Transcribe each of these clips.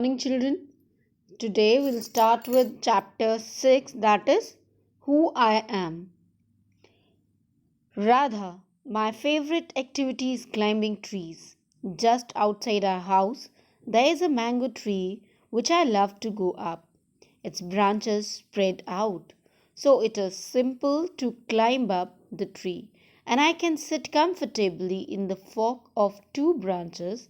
Morning, children. Today we'll start with chapter 6, that is Who I Am. Radha, my favorite activity is climbing trees. Just outside our house, there is a mango tree which I love to go up. Its branches spread out, so it is simple to climb up the tree, and I can sit comfortably in the fork of two branches.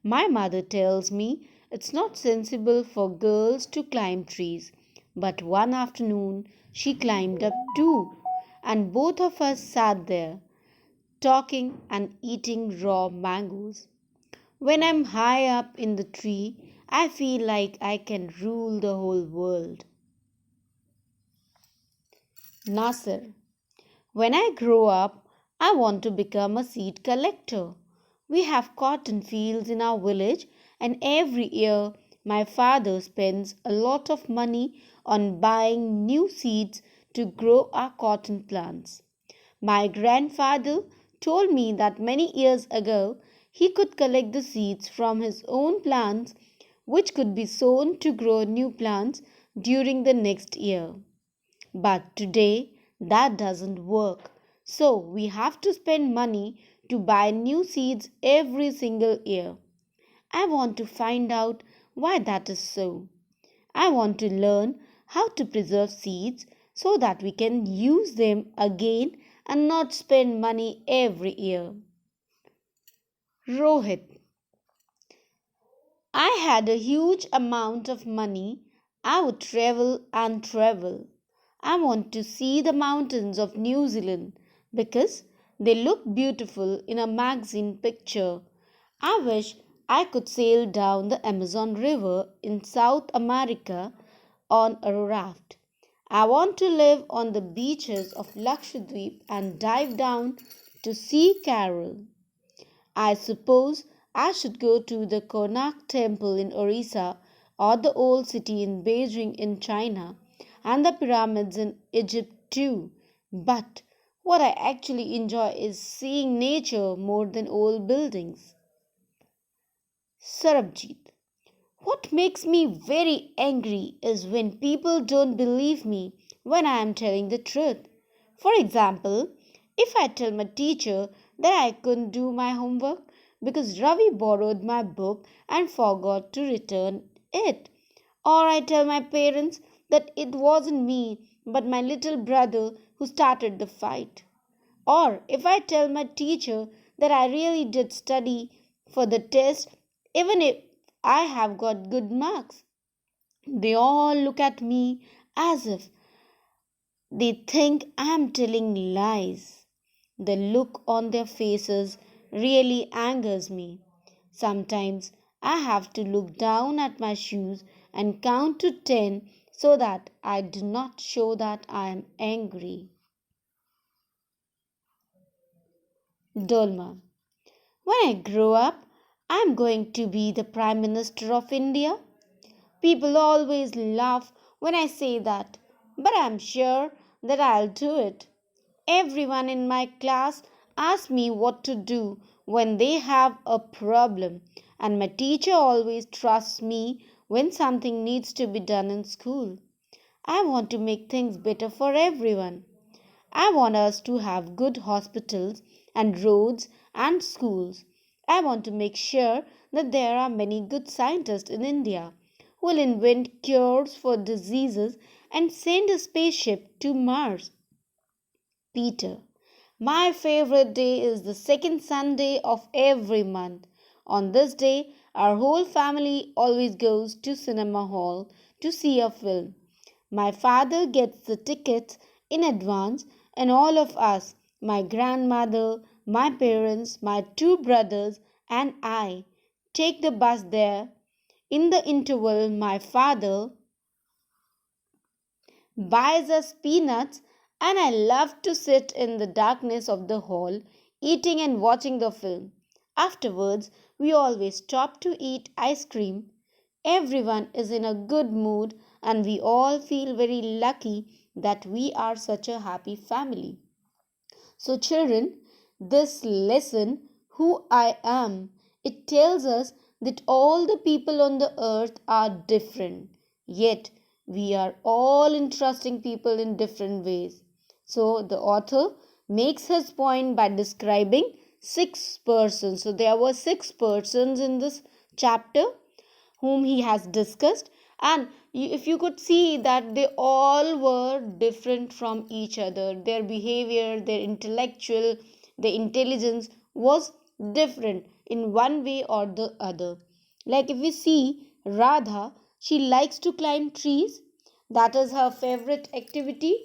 My mother tells me it's not sensible for girls to climb trees, but one afternoon she climbed up too, and both of us sat there talking and eating raw mangoes. When I'm high up in the tree, I feel like I can rule the whole world. Nasir. When I grow up, I want to become a seed collector. We have cotton fields in our village, and every year my father spends a lot of money on buying new seeds to grow our cotton plants. My grandfather told me that many years ago he could collect the seeds from his own plants, which could be sown to grow new plants during the next year. But today that doesn't work. So we have to spend money to buy new seeds every single year. I want to find out why that is so. I want to learn how to preserve seeds so that we can use them again and not spend money every year. Rohit, I had a huge amount of money. I would travel and travel. I want to see the mountains of New Zealand because they look beautiful in a magazine picture. I wish I could sail down the Amazon River in South America on a raft. I want to live on the beaches of Lakshadweep and dive down to see Carol. I suppose I should go to the Konark Temple in Orissa or the old city in Beijing in China and the pyramids in Egypt too. But what I actually enjoy is seeing nature more than old buildings. Sarabjit. What makes me very angry is when people don't believe me when I am telling the truth. For example, if I tell my teacher that I couldn't do my homework because Ravi borrowed my book and forgot to return it, or I tell my parents that it wasn't me but my little brother who started the fight, or if I tell my teacher that I really did study for the test, even if I have got good marks, they all look at me as if they think I am telling lies. The look on their faces really angers me. Sometimes I have to look down at my shoes and count to 10 so that I do not show that I am angry. Dolma. When I grow up, I am going to be the Prime Minister of India. People always laugh when I say that, but I am sure that I'll do it. Everyone in my class asks me what to do when they have a problem, and my teacher always trusts me when something needs to be done in school. I want to make things better for everyone. I want us to have good hospitals and roads and schools. I want to make sure that there are many good scientists in India who will invent cures for diseases and send a spaceship to Mars. Peter. My favorite day is the second Sunday of every month. On this day, our whole family always goes to cinema hall to see a film. My father gets the tickets in advance, and all of us, my grandmother, my parents, my two brothers, and I, take the bus there. In the interval, my father buys us peanuts, and I love to sit in the darkness of the hall, eating and watching the film. Afterwards, we always stop to eat ice cream. Everyone is in a good mood, and we all feel very lucky that we are such a happy family. So, children, this lesson, Who I Am, it tells us that all the people on the earth are different, yet we are all interesting people in different ways. So the author makes his point by describing six persons. So there were six persons in this chapter whom he has discussed, and if you could see that they all were different from each other, their behavior, their intellectual, their intelligence was different in one way or the other. Like if we see Radha, she likes to climb trees. That is her favorite activity.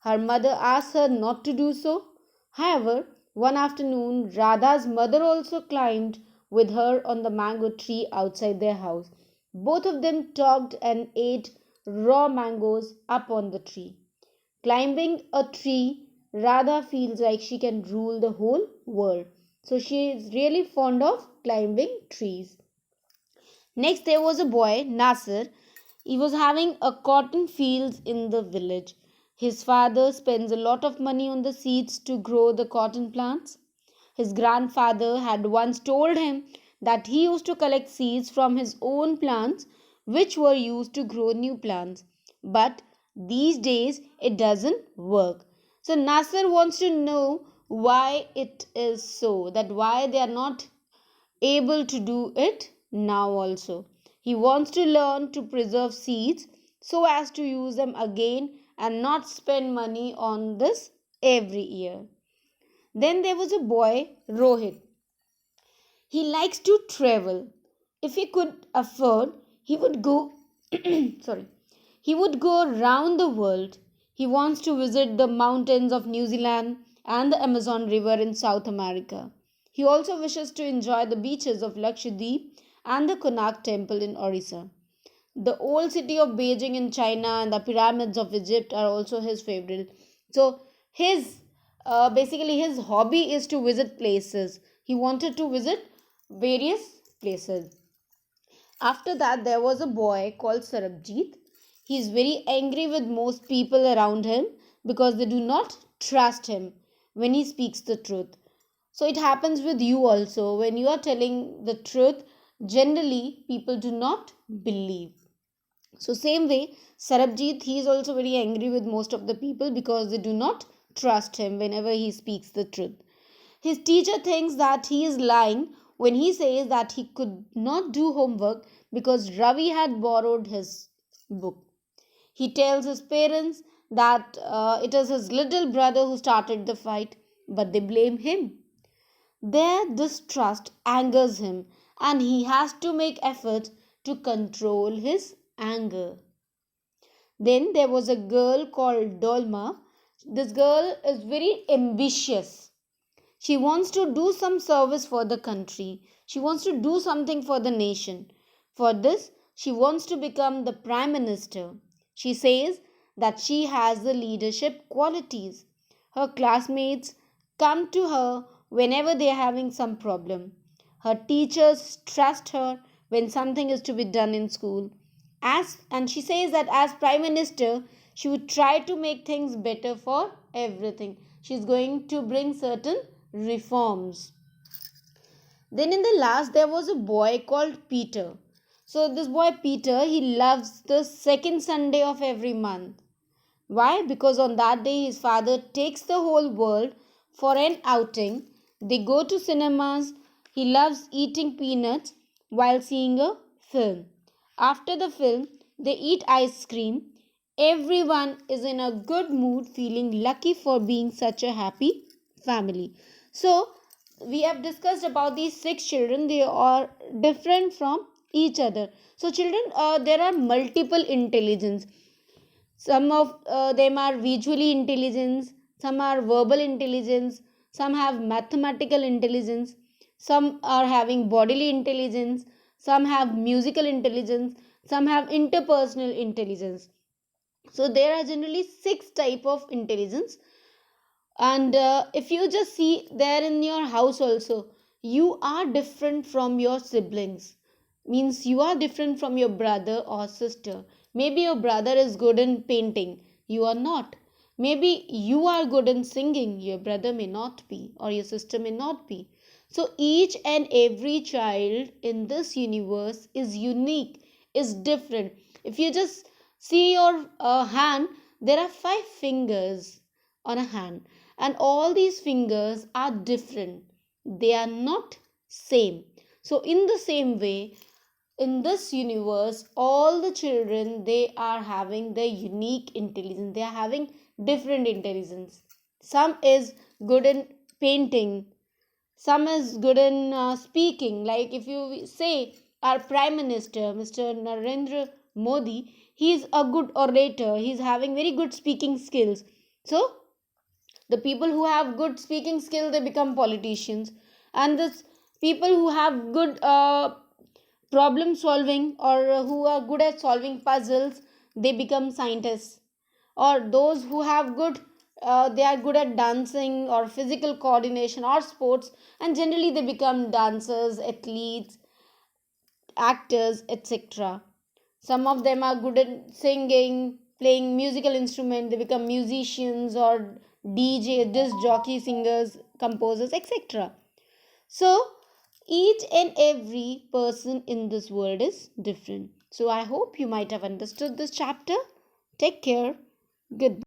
Her mother asks her not to do so. However, one afternoon, Radha's mother also climbed with her on the mango tree outside their house. Both of them talked and ate raw mangoes up on the tree. Climbing a tree, Radha feels like she can rule the whole world. So she is really fond of climbing trees. Next, there was a boy, Nasir. He was having a cotton fields in the village. His father spends a lot of money on the seeds to grow the cotton plants. His grandfather had once told him that he used to collect seeds from his own plants, which were used to grow new plants. But these days it doesn't work. So Nasser wants to know why it is so, that why they are not able to do it now also. He wants to learn to preserve seeds so as to use them again and not spend money on this every year. Then there was a boy, Rohit. He likes to travel. If he could afford, he would go sorry. He would go around the world. He wants to visit the mountains of New Zealand and the Amazon River in South America. He also wishes to enjoy the beaches of Lakshadweep and the Konark Temple in Orissa. The old city of Beijing in China and the pyramids of Egypt are also his favorite. So his basically his hobby is to visit places. He wanted to visit various places. After that, there was a boy called Sarabjit. He is very angry with most people around him because they do not trust him when he speaks the truth. So it happens with you also. When you are telling the truth, generally people do not believe. So same way, Sarabjit, he is also very angry with most of the people because they do not trust him whenever he speaks the truth. His teacher thinks that he is lying when he says that he could not do homework because Ravi had borrowed his book. He tells his parents that it is his little brother who started the fight, but they blame him. Their distrust angers him, and he has to make efforts to control his anger. Then there was a girl called Dolma. This girl is very ambitious. She wants to do some service for the country. She wants to do something for the nation. For this, she wants to become the prime minister. She says that she has the leadership qualities. Her classmates come to her whenever they are having some problem. Her teachers trust her when something is to be done in school. And she says that as prime minister, she would try to make things better for everything. She's going to bring certain reforms. Then in the last, there was a boy called Peter. So this boy Peter, he loves the second Sunday of every month. Why? Because on that day his father takes the whole world for an outing. They go to cinemas. He loves eating peanuts while seeing a film. After the film, they eat ice cream. Everyone is in a good mood, feeling lucky for being such a happy family. So, we have discussed about these six children. They are different from each other. So, children, there are multiple intelligence. Some of them are visually intelligence, some are verbal intelligence, some have mathematical intelligence, some are having bodily intelligence, some have musical intelligence, some have interpersonal intelligence. So there are generally six type of intelligence. And if you just see there in your house also, you are different from your siblings. Means you are different from your brother or sister. Maybe your brother is good in painting, you are not. Maybe you are good in singing, your brother may not be, or your sister may not be. So each and every child in this universe is unique, is different. If you just see your hand, there are 5 fingers on a hand, and all these fingers are different. They are not same. So in the same way, in this universe, all the children, they are having their unique intelligence. They are having different intelligence. Some is good in painting, some is good in speaking. Like if you say our prime minister, Mr. Narendra Modi, he is a good orator, he is having very good speaking skills. So the people who have good speaking skill, they become politicians. And this people who have good problem solving, or who are good at solving puzzles, they become scientists. Or those who have good they are good at dancing or physical coordination or sports, and generally they become dancers, athletes, actors, etc. Some of them are good at singing, playing musical instrument, they become musicians or DJ, disc jockey, singers, composers, etc. So each and every person in this world is different. So I hope you might have understood this chapter. Take care. Goodbye.